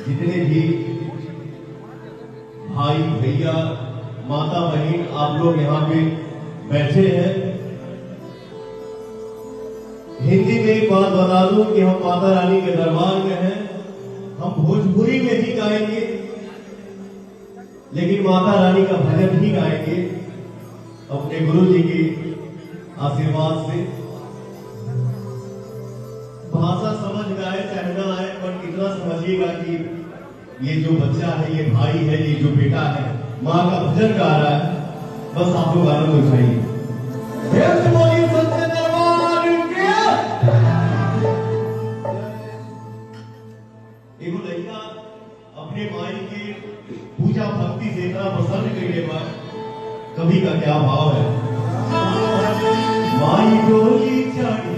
जितने भी भाई भैया माता बहन आप लोग यहाँ पे बैठे हैं, हिंदी में एक बात बता दूं कि हम माता रानी के दरबार में हैं। हम भोजपुरी में ही गाएंगे, लेकिन माता रानी का भजन ही गाएंगे अपने गुरु जी के आशीर्वाद से। भाषा समझ में आए चाहे ना आए, पर इतना समझिएगा कि ये जो बच्चा है, ये भाई है, ये जो बेटा है, माँ का भजन गा रहा है। बस आप लोग आनंद उठाइए। एगो लड़का अपने माई की पूजा भक्ति से इतना प्रसन्न करने पर कवि का क्या भाव है। माई डोली चढ़ी